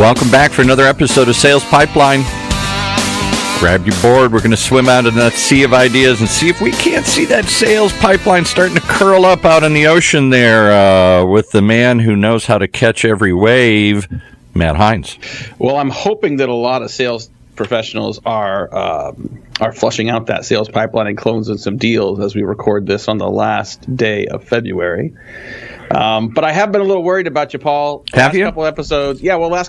Welcome back for another episode of Sales Pipeline. Grab your board. We're going to swim out in that sea of ideas and see if we can't see that sales pipeline starting to curl up out in the ocean there with the man who knows how to catch every wave, Matt Heinz. Well, I'm hoping that a lot of sales professionals are flushing out that sales pipeline and closing some deals as we record this on the last day of February. But I have been a little worried about you, Paul. Have you? Last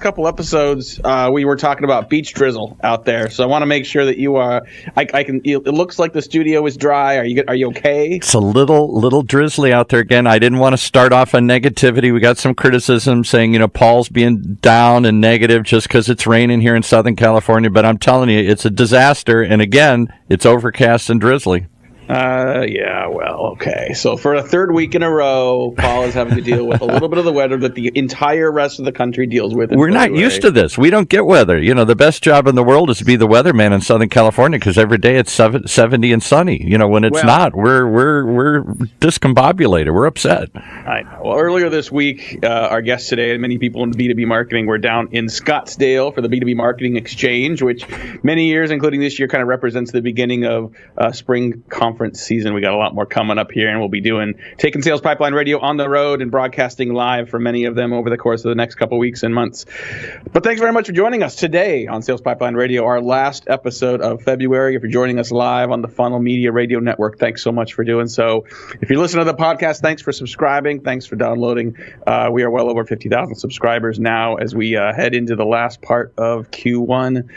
couple episodes, we were talking about beach drizzle out there. So I want to make sure that you are. It looks like the studio is dry. Are you okay? It's a little drizzly out there again. I didn't want to start off on negativity. We got some criticism saying, Paul's being down and negative just because it's raining here in Southern California. But I'm telling you, it's a disaster. And again, it's overcast and drizzly. Okay. So for a third week in a row, Paul is having to deal with a little bit of the weather that the entire rest of the country deals with. We're not used to this. We don't get weather. The best job in the world is to be the weatherman in Southern California because every day it's 70 and sunny. When it's not, we're discombobulated. We're upset. I know. Well, earlier this week, our guest today and many people in B2B marketing were down in Scottsdale for the B2B Marketing Exchange, which many years, including this year, kind of represents the beginning of spring conference season. We got a lot more coming up here, and we'll be taking Sales Pipeline Radio on the road and broadcasting live for many of them over the course of the next couple weeks and months. But thanks very much for joining us today on Sales Pipeline Radio, our last episode of February. If you're joining us live on the Funnel Media Radio Network, thanks so much for doing so. If you're listening to the podcast, thanks for subscribing. Thanks for downloading. We are well over 50,000 subscribers now as we head into the last part of Q1.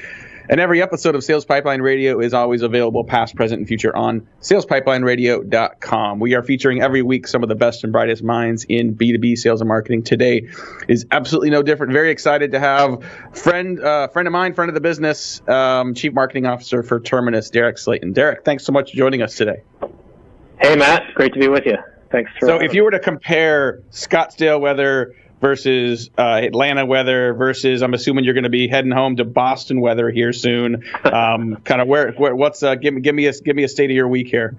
And every episode of Sales Pipeline Radio is always available past, present, and future on salespipelineradio.com. We are featuring every week some of the best and brightest minds in B2B sales and marketing. Today is absolutely no different. Very excited to have friend of mine, friend of the business, Chief Marketing Officer for Terminus, Drake Slayton. Derek, thanks so much for joining us today. Hey, Matt. Great to be with you. Thanks for So if you were to compare Scottsdale weather versus Atlanta weather versus, I'm assuming you're going to be heading home to Boston weather here soon. Kind of what's give me a state of your week here.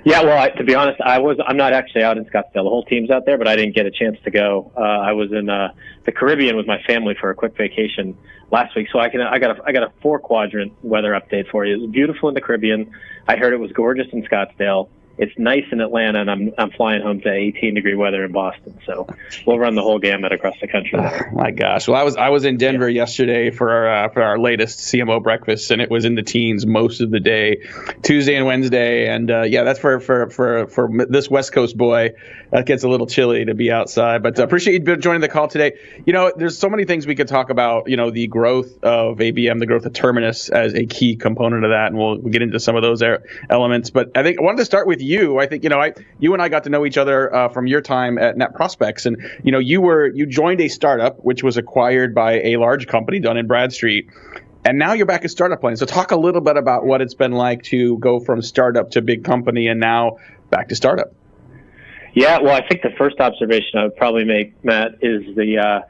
Yeah, well, to be honest, I'm not actually out in Scottsdale. The whole team's out there, but I didn't get a chance to go. I was in the Caribbean with my family for a quick vacation last week, so I got a 4-quadrant weather update for you. It was beautiful in the Caribbean. I heard it was gorgeous in Scottsdale. It's nice in Atlanta, and I'm flying home to 18-degree weather in Boston. So we'll run the whole gamut across the country. Oh, my gosh! Well, I was in Denver yesterday for our latest CMO breakfast, and it was in the teens most of the day, Tuesday and Wednesday. And that's for this West Coast boy, that gets a little chilly to be outside. But appreciate you joining the call today. There's so many things we could talk about. The growth of ABM, the growth of Terminus as a key component of that, and we'll get into some of those elements. But I think I wanted to start with you. I think you and I got to know each other from your time at Net Prospects, and you joined a startup which was acquired by a large company done in Bradstreet, and now you're back at Startup Lane. So talk a little bit about what it's been like to go from startup to big company and now back to startup. Yeah, well, I think the first observation I would probably make, Matt, is the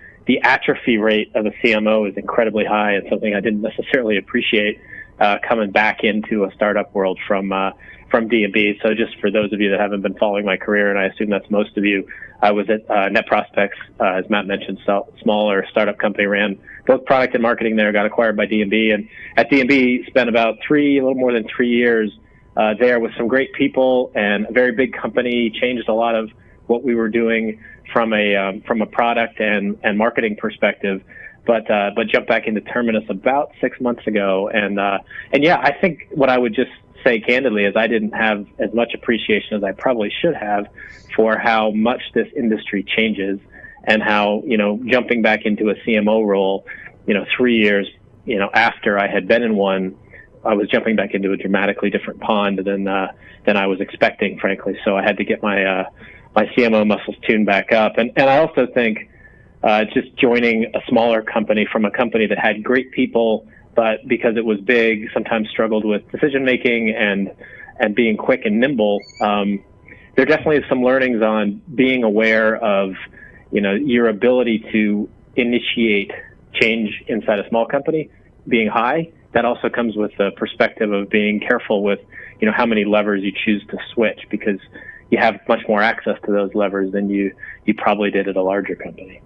atrophy rate of a CMO is incredibly high, and something I didn't necessarily appreciate coming back into a startup world from D&B. So just for those of you that haven't been following my career, and I assume that's most of you, I was at Net Prospects, as Matt mentioned, smaller startup company, ran both product and marketing there, got acquired by D&B, and at D&B spent about a little more than 3 years there with some great people and a very big company, changed a lot of what we were doing from a product and marketing perspective. But jumped back into Terminus about 6 months ago, and yeah, I think what I would just say candidly is I didn't have as much appreciation as I probably should have for how much this industry changes, and how jumping back into a CMO role, 3 years after I had been in one, I was jumping back into a dramatically different pond than I was expecting, frankly. So I had to get my CMO muscles tuned back up, and I also think. Just joining a smaller company from a company that had great people, but because it was big, sometimes struggled with decision making and being quick and nimble. There definitely is some learnings on being aware of, your ability to initiate change inside a small company being high. That also comes with the perspective of being careful with, how many levers you choose to switch, because you have much more access to those levers than you probably did at a larger company.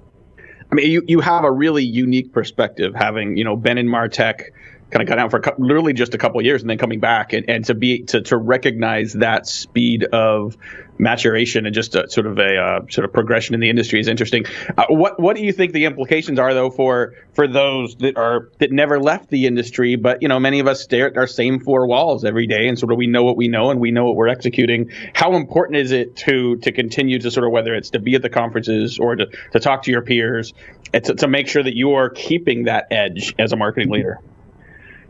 I mean, you have a really unique perspective, having been in MarTech, kind of got out for literally just a couple of years, and then coming back, and to recognize that speed of maturation and just a sort of progression in the industry is interesting. What do you think the implications are, though, for those that never left the industry, but many of us stare at our same four walls every day, and sort of we know what we know and we know what we're executing. How important is it to continue to sort of, whether it's to be at the conferences or to talk to your peers, and to make sure that you are keeping that edge as a marketing leader?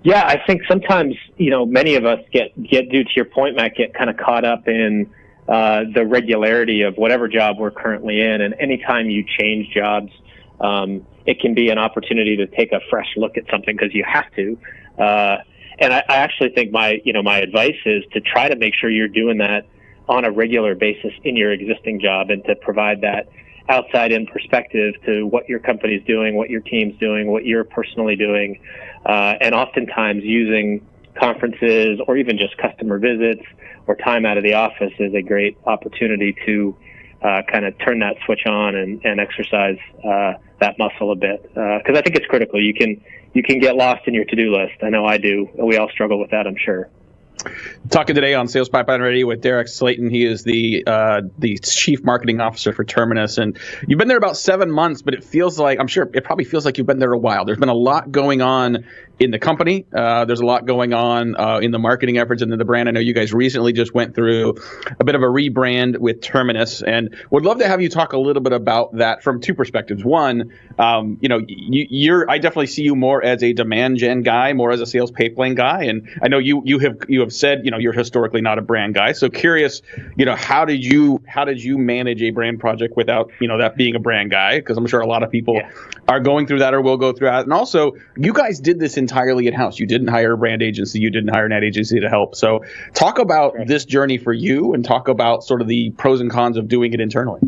Yeah, I think sometimes, many of us get due to your point, Matt, get kind of caught up in the regularity of whatever job we're currently in. And anytime you change jobs, it can be an opportunity to take a fresh look at something because you have to. And I actually think my advice is to try to make sure you're doing that on a regular basis in your existing job, and to provide that outside-in perspective to what your company's doing, what your team's doing, what you're personally doing, and oftentimes using conferences or even just customer visits or time out of the office is a great opportunity to kind of turn that switch on and exercise that muscle a bit, because I think it's critical. You can get lost in your to-do list. I know I do. We all struggle with that, I'm sure. Talking today on Sales Pipeline Radio with Drake Slayton. He is the Chief Marketing Officer for Terminus, and you've been there about 7 months, but I'm sure it probably feels like you've been there a while. There's been a lot going on in the company. There's a lot going on in the marketing efforts and in the brand. I know you guys recently just went through a bit of a rebrand with Terminus, and would love to have you talk a little bit about that from two perspectives. One, I definitely see you more as a demand gen guy, more as a sales pipeline guy, and I know you have said you're historically not a brand guy. So curious, how did you manage a brand project without that being a brand guy? Because I'm sure a lot of people are going through that or will go through that. And also, you guys did this entirely in-house. You didn't hire a brand agency. You didn't hire an ad agency to help. So talk about this journey for you, and talk about sort of the pros and cons of doing it internally.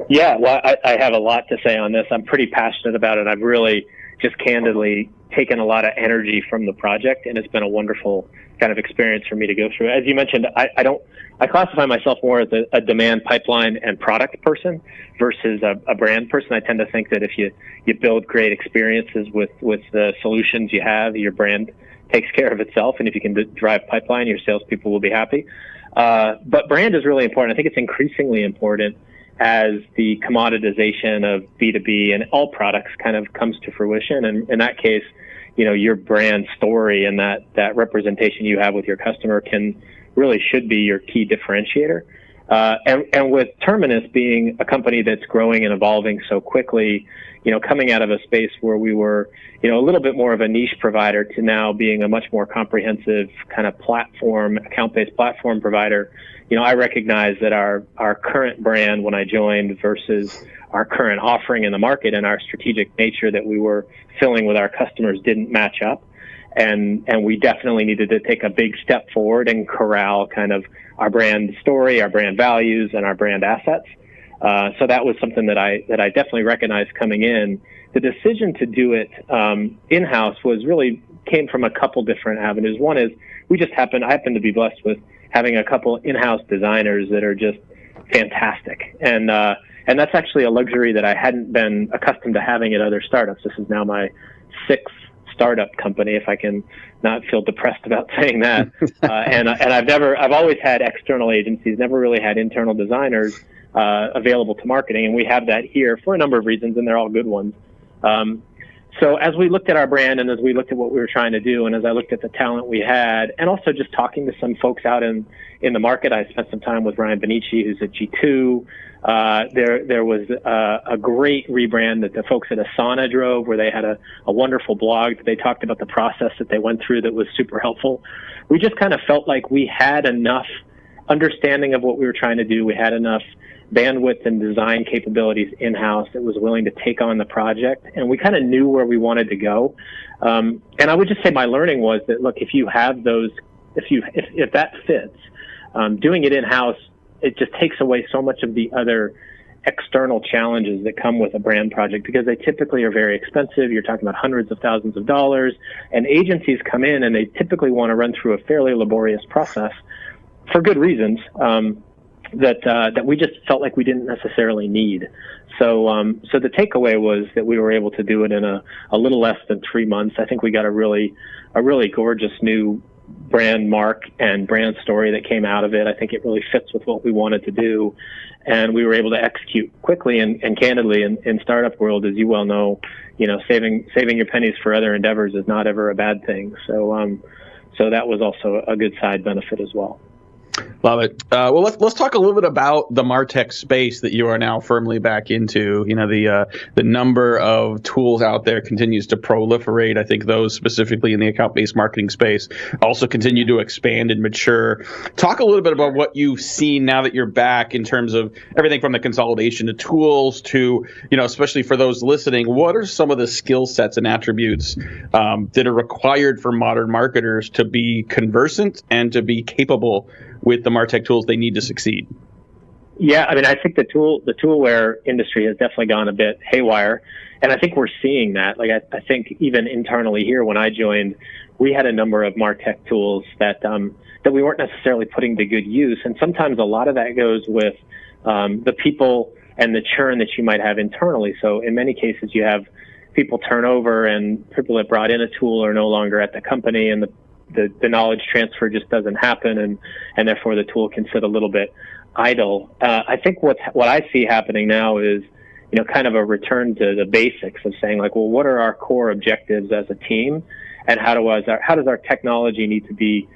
Yeah, well, I have a lot to say on this. I'm pretty passionate about it. I've really just candidly taken a lot of energy from the project, and it's been a wonderful kind of experience for me to go through. As you mentioned, I classify myself more as a demand pipeline and product person versus a brand person. I tend to think that if you build great experiences with the solutions you have, your brand takes care of itself. And if you can drive pipeline, your salespeople will be happy. But brand is really important. I think it's increasingly important as the commoditization of B2B and all products kind of comes to fruition. And in that case, your brand story and that representation you have with your customer should be your key differentiator. And with Terminus being a company that's growing and evolving so quickly, coming out of a space where we were, a little bit more of a niche provider to now being a much more comprehensive kind of platform, account-based platform provider, I recognize that our current brand when I joined versus our current offering in the market and our strategic nature that we were filling with our customers didn't match up. And we definitely needed to take a big step forward and corral kind of our brand story, our brand values, and our brand assets. So that was something that I definitely recognized coming in. The decision to do it in-house came from a couple different avenues. One is I happen to be blessed with having a couple in-house designers that are just fantastic. And that's actually a luxury that I hadn't been accustomed to having at other startups. This is now my sixth startup company, if I can not feel depressed about saying that. And I've always had external agencies, never really had internal designers available to marketing, and we have that here for a number of reasons, and they're all good ones. So as we looked at our brand and as we looked at what we were trying to do, and as I looked at the talent we had, and also just talking to some folks out in the market, I spent some time with Ryan Benici, who's at G2. There was a great rebrand that the folks at Asana drove, where they had a wonderful blog that they talked about the process that they went through that was super helpful. We just kind of felt like we had enough understanding of what we were trying to do. We had enough bandwidth and design capabilities in-house that was willing to take on the project, and we kind of knew where we wanted to go. And I would just say my learning was that, look, if you have those, if that fits, doing it in-house, it just takes away so much of the other external challenges that come with a brand project, because they typically are very expensive. You're talking about hundreds of thousands of dollars, and agencies come in and they typically want to run through a fairly laborious process for good reasons. that we just felt like we didn't necessarily need. So the takeaway was that we were able to do it in a little less than 3 months. I think we got a really gorgeous new brand mark and brand story that came out of it. I think it really fits with what we wanted to do, and we were able to execute quickly and candidly. In startup world, as you well know, saving your pennies for other endeavors is not ever a bad thing. So that was also a good side benefit as well. Love it. Well, let's talk a little bit about the MarTech space that you are now firmly back into. The number of tools out there continues to proliferate. I think those specifically in the account-based marketing space also continue to expand and mature. Talk a little bit about what you've seen now that you're back in terms of everything from the consolidation to tools to, especially for those listening, what are some of the skill sets and attributes that are required for modern marketers to be conversant and to be capable with the MarTech tools they need to succeed? Yeah, I mean, I think the toolware industry has definitely gone a bit haywire, and I think we're seeing that. Like, I think even internally here, when I joined, we had a number of MarTech tools that we weren't necessarily putting to good use, and sometimes a lot of that goes with the people and the churn that you might have internally. So in many cases, you have people turn over, and people that brought in a tool are no longer at the company, and the knowledge transfer just doesn't happen, and therefore the tool can sit a little bit idle. I think what I see happening now is, kind of a return to the basics of saying, like, well, what are our core objectives as a team, and how does our technology need to be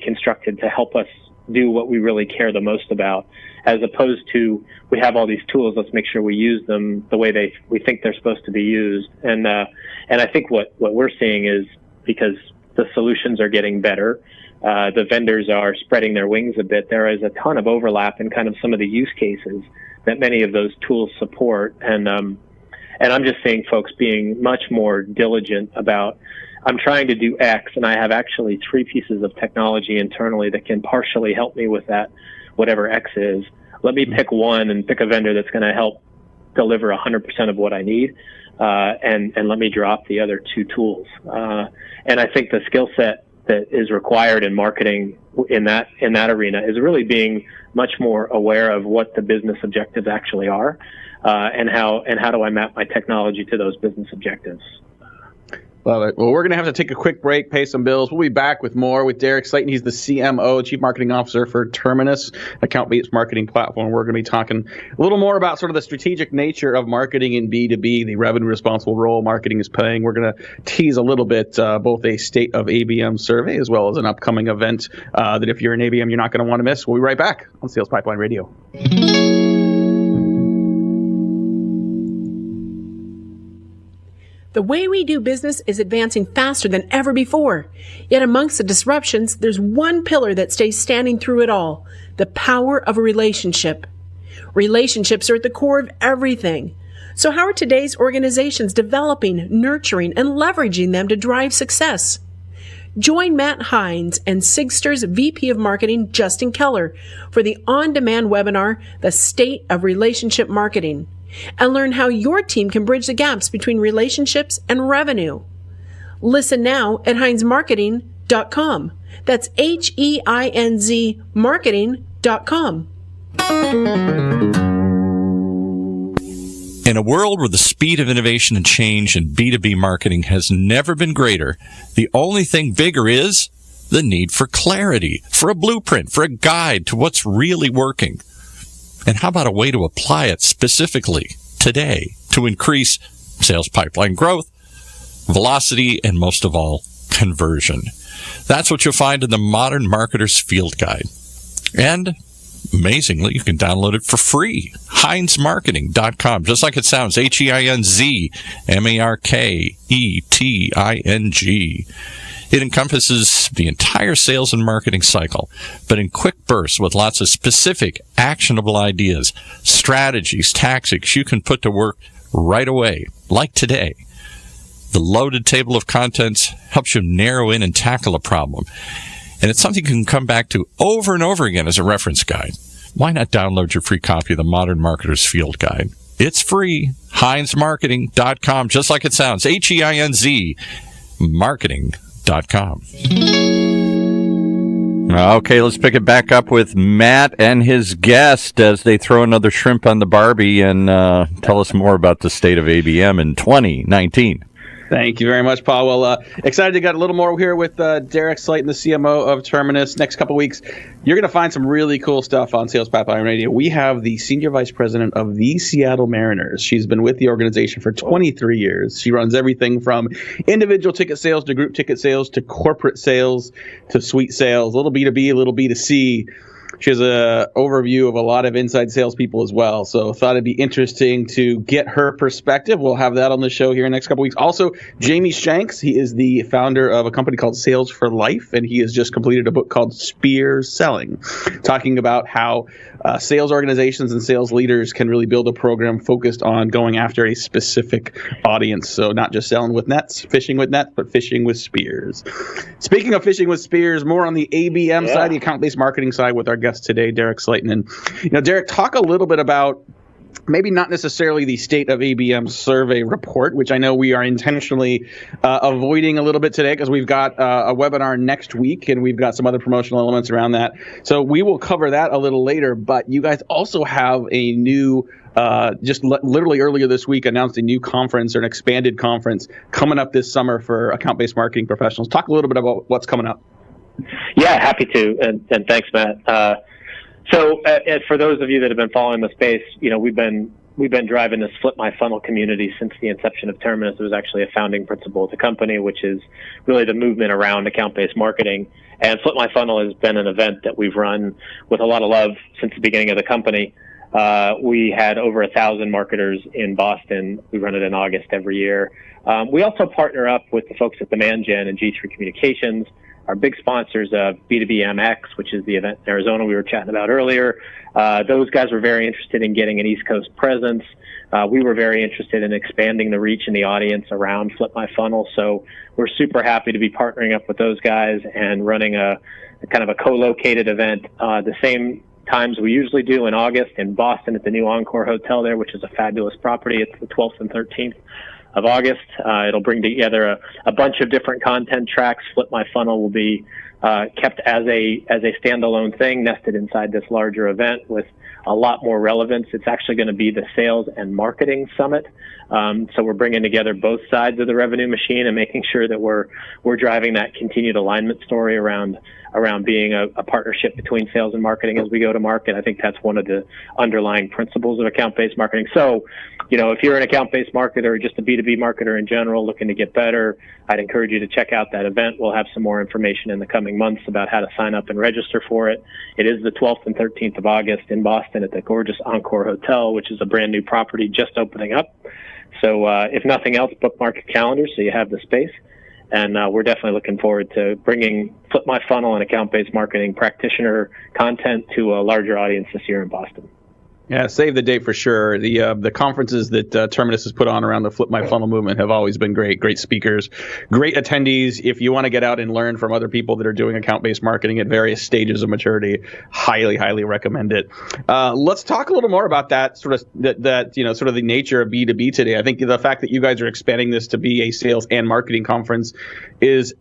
constructed to help us do what we really care the most about, as opposed to, we have all these tools, let's make sure we use them the way we think they're supposed to be used. And I think what we're seeing is, because the solutions are getting better, the vendors are spreading their wings a bit, there is a ton of overlap in kind of some of the use cases that many of those tools support. And I'm just seeing folks being much more diligent about, I'm trying to do X, and I have actually 3 pieces of technology internally that can partially help me with that, whatever X is. Let me pick one and pick a vendor that's going to help deliver 100% of what I need. And let me drop the other 2 tools. And I think the skill set that is required in marketing in that arena is really being much more aware of what the business objectives actually are, and how do I map my technology to those business objectives. Love it. Well, we're going to have to take a quick break, pay some bills. We'll be back with more with Drake Slayton. He's the CMO, Chief Marketing Officer for Terminus, account-based marketing platform. We're going to be talking a little more about sort of the strategic nature of marketing in B2B, the revenue responsible role marketing is playing. We're going to tease a little bit both a state of ABM survey as well as an upcoming event that if you're in ABM, you're not going to want to miss. We'll be right back on Sales Pipeline Radio. The way we do business is advancing faster than ever before. Yet amongst the disruptions, there's one pillar that stays standing through it all: the power of a relationship. Relationships are at the core of everything. So how are today's organizations developing, nurturing, and leveraging them to drive success? Join Matt Heinz and Sigster's VP of Marketing, Justin Keller, for the on-demand webinar, The State of Relationship Marketing, and learn how your team can bridge the gaps between relationships and revenue. Listen now at HeinzMarketing.com. That's HEINZ marketing.com. In a world where the speed of innovation and change in B2B marketing has never been greater, the only thing bigger is the need for clarity, for a blueprint, for a guide to what's really working. And how about a way to apply it specifically today to increase sales pipeline growth, velocity, and most of all, conversion? That's what you'll find in the Modern Marketer's Field Guide. And amazingly, you can download it for free. HeinzMarketing.com, just like it sounds, HeinzMarketing. It encompasses the entire sales and marketing cycle, but in quick bursts with lots of specific, actionable ideas, strategies, tactics you can put to work right away, like today. The loaded table of contents helps you narrow in and tackle a problem. And it's something you can come back to over and over again as a reference guide. Why not download your free copy of the Modern Marketer's Field Guide? It's free. HeinzMarketing.com, just like it sounds. HEINZ marketing.com. Okay, let's pick it back up with Matt and his guest as they throw another shrimp on the Barbie and tell us more about the state of ABM in 2019. Thank you very much, Paul. Well, excited to get a little more here with Drake Slayton, the CMO of Terminus. Next couple weeks, you're going to find some really cool stuff on Sales Pipeline Radio. We have the Senior Vice President of the Seattle Mariners. She's been with the organization for 23 years. She runs everything from individual ticket sales to group ticket sales to corporate sales to suite sales, a little B2B, a little B2C. She has an overview of a lot of inside salespeople as well. So thought it'd be interesting to get her perspective. We'll have that on the show here in the next couple weeks. Also, Jamie Shanks, he is the founder of a company called Sales for Life, and he has just completed a book called Spears Selling, talking about how sales organizations and sales leaders can really build a program focused on going after a specific audience. So not just selling with nets, fishing with nets, but fishing with spears. Speaking of fishing with spears, more on the ABM side, the account-based marketing side, with our guest today, Drake Slayton. And, Drake, talk a little bit about maybe not necessarily the state of ABM survey report, which I know we are intentionally avoiding a little bit today because we've got a webinar next week and we've got some other promotional elements around that. So we will cover that a little later, but you guys also have a new literally earlier this week announced a new conference or an expanded conference coming up this summer for account-based marketing professionals. Talk a little bit about what's coming up. Yeah, happy to, and thanks, Matt. So for those of you that have been following the space, we've been driving this Flip My Funnel community since the inception of Terminus. It was actually a founding principle of the company, which is really the movement around account-based marketing. And Flip My Funnel has been an event that we've run with a lot of love since the beginning of the company. We had over 1,000 marketers in Boston. We run it in August every year. We also partner up with the folks at Demand Gen and G3 Communications, our big sponsors of B2B which is the event in Arizona we were chatting about earlier. Those guys were very interested in getting an East Coast presence. We were very interested in expanding the reach and the audience around Flip My Funnel. So we're super happy to be partnering up with those guys and running a kind of a co-located event the same times we usually do in August in Boston at the new Encore Hotel there, which is a fabulous property. It's the 12th and 13th of August. It'll bring together a bunch of different content tracks. Flip My Funnel will be kept as a standalone thing, nested inside this larger event with a lot more relevance. It's actually going to be the Sales and Marketing Summit. So we're bringing together both sides of the revenue machine and making sure that we're driving that continued alignment story around being a partnership between sales and marketing as we go to market. I think that's one of the underlying principles of account-based marketing. So, if you're an account-based marketer or just a B2B marketer in general looking to get better, I'd encourage you to check out that event. We'll have some more information in the coming months about how to sign up and register for it. It is the 12th and 13th of August in Boston at the gorgeous Encore Hotel, which is a brand new property just opening up. So if nothing else, bookmark your calendar so you have the space. And we're definitely looking forward to bringing Flip My Funnel and account-based marketing practitioner content to a larger audience this year in Boston. Yeah, save the date for sure. The conferences that Terminus has put on around the Flip My Funnel movement have always been great. Great speakers, great attendees. If you want to get out and learn from other people that are doing account-based marketing at various stages of maturity, highly, highly recommend it. Let's talk a little more about that sort of the nature of B2B today. I think the fact that you guys are expanding this to be a sales and marketing conference is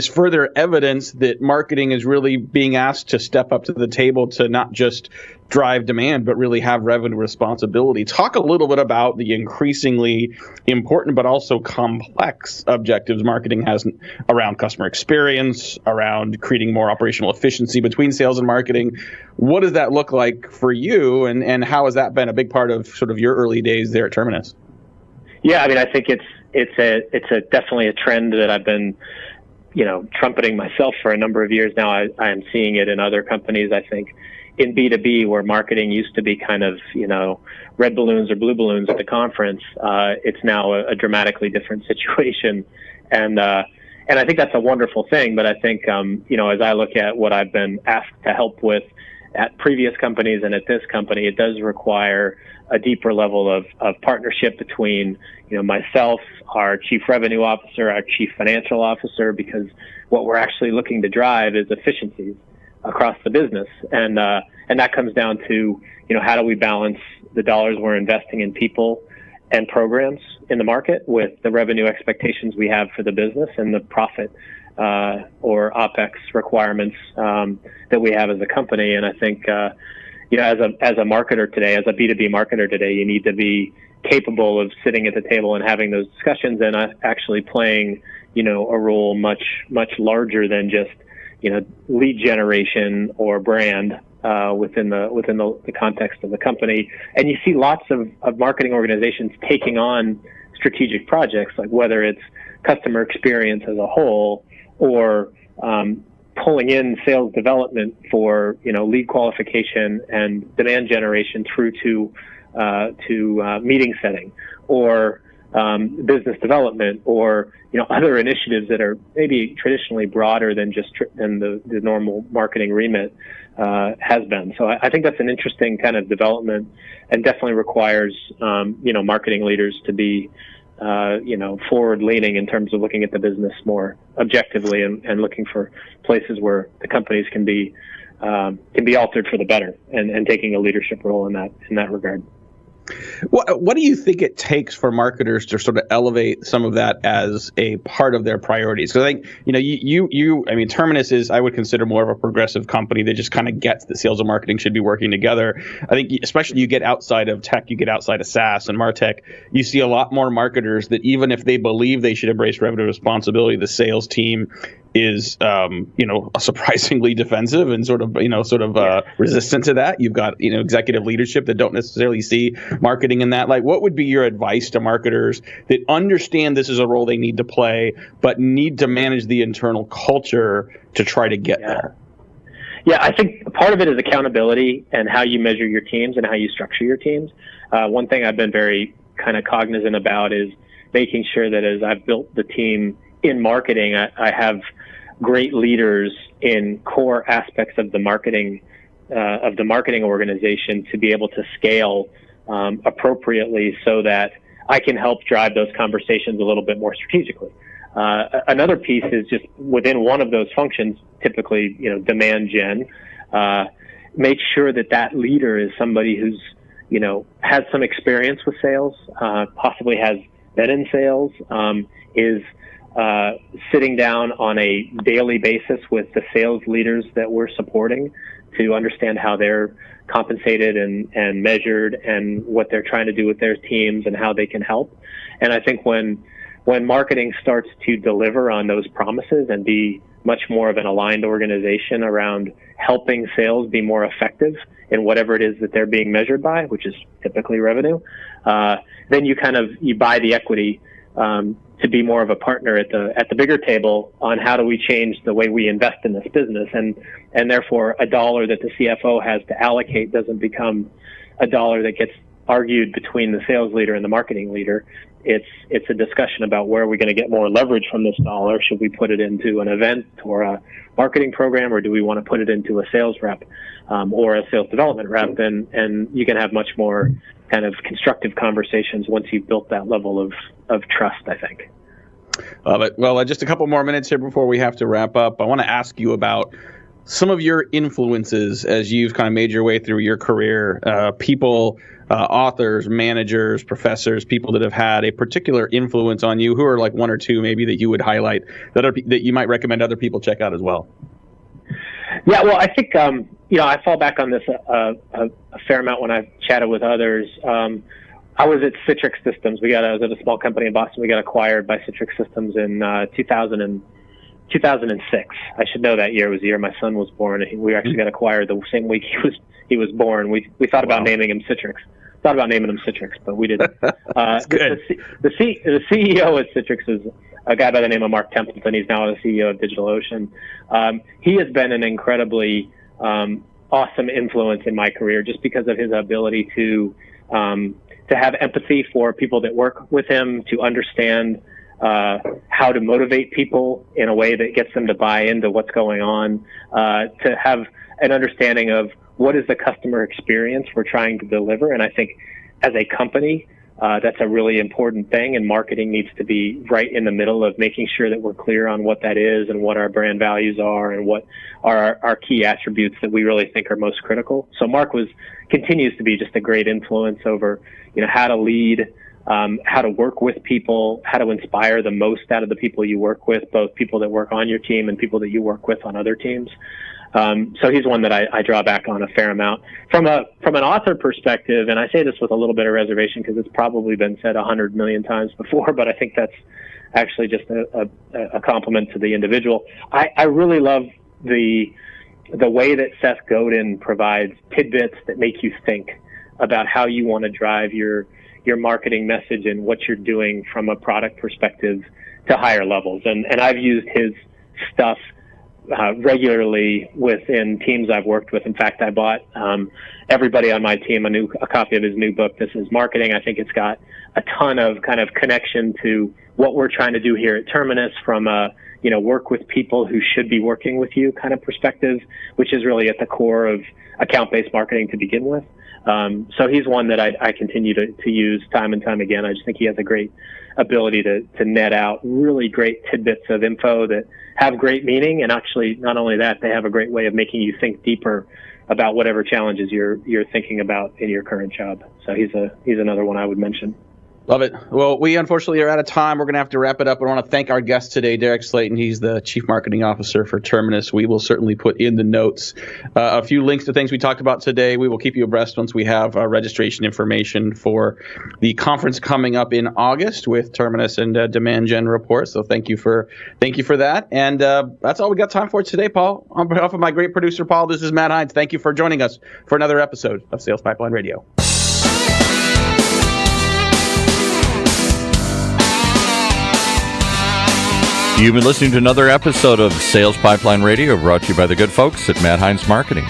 further evidence that marketing is really being asked to step up to the table to not just drive demand, but really have revenue responsibility. Talk a little bit about the increasingly important but also complex objectives marketing has around customer experience, around creating more operational efficiency between sales and marketing. What does that look like for you, and how has that been a big part of sort of your early days there at Terminus? Yeah, I mean, I think it's definitely a trend that I've been trumpeting myself for a number of years now. I am seeing it in other companies. I think in B2B, where marketing used to be kind of, red balloons or blue balloons at the conference, it's now a dramatically different situation. And I think that's a wonderful thing. But I think, as I look at what I've been asked to help with at previous companies and at this company, it does require a deeper level of partnership between, myself, our chief revenue officer, our chief financial officer, because what we're actually looking to drive is efficiencies across the business. And that comes down to, how do we balance the dollars we're investing in people and programs in the market with the revenue expectations we have for the business and the profit or OpEx requirements that we have as a company. And I think as a marketer today, as a B2B marketer today, you need to be capable of sitting at the table and having those discussions and actually playing a role much larger than just lead generation or brand within the context of the company. And you see lots of marketing organizations taking on strategic projects, like whether it's customer experience as a whole or pulling in sales development for lead qualification and demand generation through to meeting setting, or business development, or other initiatives that are maybe traditionally broader than the normal marketing remit has been. So I think that's an interesting kind of development, and definitely requires marketing leaders to be forward leaning in terms of looking at the business more objectively and looking for places where the companies can be altered for the better, and taking a leadership role in that regard. What do you think it takes for marketers to sort of elevate some of that as a part of their priorities? Because I think, Terminus is, I would consider, more of a progressive company that just kind of gets that sales and marketing should be working together. I think especially you get outside of tech, you get outside of SaaS and MarTech, you see a lot more marketers that even if they believe they should embrace revenue responsibility, the sales team is surprisingly defensive and sort of resistant to that. You've got executive leadership that don't necessarily see marketing in that. Like, what would be your advice to marketers that understand this is a role they need to play but need to manage the internal culture to try to get there? Yeah, I think part of it is accountability and how you measure your teams and how you structure your teams. One thing I've been very kind of cognizant about is making sure that as I've built the team in marketing, I have great leaders in core aspects of the marketing organization to be able to scale appropriately, so that I can help drive those conversations a little bit more strategically. Another piece is just within one of those functions, typically demand gen. Make sure that leader is somebody who's has some experience with sales, possibly has been in sales, is sitting down on a daily basis with the sales leaders that we're supporting to understand how they're compensated and measured, and what they're trying to do with their teams and how they can help. And I think when marketing starts to deliver on those promises and be much more of an aligned organization around helping sales be more effective in whatever it is that they're being measured by, which is typically revenue, then you buy the equity to be more of a partner at the bigger table on how do we change the way we invest in this business, and therefore a dollar that the CFO has to allocate doesn't become a dollar that gets argued between the sales leader and the marketing leader. It's a discussion about where are we going to get more leverage from this dollar. Should we put it into an event or a marketing program, or do we want to put it into a sales rep or a sales development rep? And you can have much more kind of constructive conversations once you've built that level of trust, I think. Well, just a couple more minutes here before we have to wrap up. I want to ask you about some of your influences as you've kind of made your way through your career, people, authors, managers, professors, people that have had a particular influence on you. Who are like one or two maybe that you would highlight that you might recommend other people check out as well? Yeah, well, I think I fall back on this a fair amount when I've chatted with others. I was at Citrix Systems. I was at a small company in Boston. We got acquired by Citrix Systems in 2006. I should know that year was the year my son was born. We actually got acquired the same week he was born. We thought about naming him Citrix. Thought about naming him Citrix, but we didn't. The CEO at Citrix is a guy by the name of Mark Templeton. He's now the CEO of DigitalOcean. He has been an incredibly awesome influence in my career, just because of his ability to have empathy for people that work with him, to understand how to motivate people in a way that gets them to buy into what's going on, to have an understanding of what is the customer experience we're trying to deliver. And I think as a company, that's a really important thing, and marketing needs to be right in the middle of making sure that we're clear on what that is and what our brand values are and what are our key attributes that we really think are most critical. So Mark continues to be just a great influence over, how to lead how to work with people, how to inspire the most out of the people you work with, both people that work on your team and people that you work with on other teams. So he's one that I draw back on a fair amount. From an author perspective, and I say this with a little bit of reservation because it's probably been said 100 million times before, but I think that's actually just a compliment to the individual. I really love the way that Seth Godin provides tidbits that make you think about how you want to drive your marketing message and what you're doing from a product perspective to higher levels. And I've used his stuff regularly within teams I've worked with. In fact, I bought everybody on my team a copy of his new book, This Is Marketing. I think it's got a ton of kind of connection to what we're trying to do here at Terminus from a, work with people who should be working with you kind of perspective, which is really at the core of account-based marketing to begin with. So he's one that I continue to use time and time again. I just think he has a great ability to net out really great tidbits of info that have great meaning. And actually, not only that, they have a great way of making you think deeper about whatever challenges you're thinking about in your current job. So he's another one I would mention. Love it. Well, we unfortunately are out of time. We're going to have to wrap it up. I want to thank our guest today, Drake Slayton. He's the Chief Marketing Officer for Terminus. We will certainly put in the notes a few links to things we talked about today. We will keep you abreast once we have registration information for the conference coming up in August with Terminus and Demand Gen Report. So thank you for that. And that's all we got time for today, Paul. On behalf of my great producer, Paul, this is Matt Heinz. Thank you for joining us for another episode of Sales Pipeline Radio. You've been listening to another episode of Sales Pipeline Radio, brought to you by the good folks at Matt Heinz Marketing.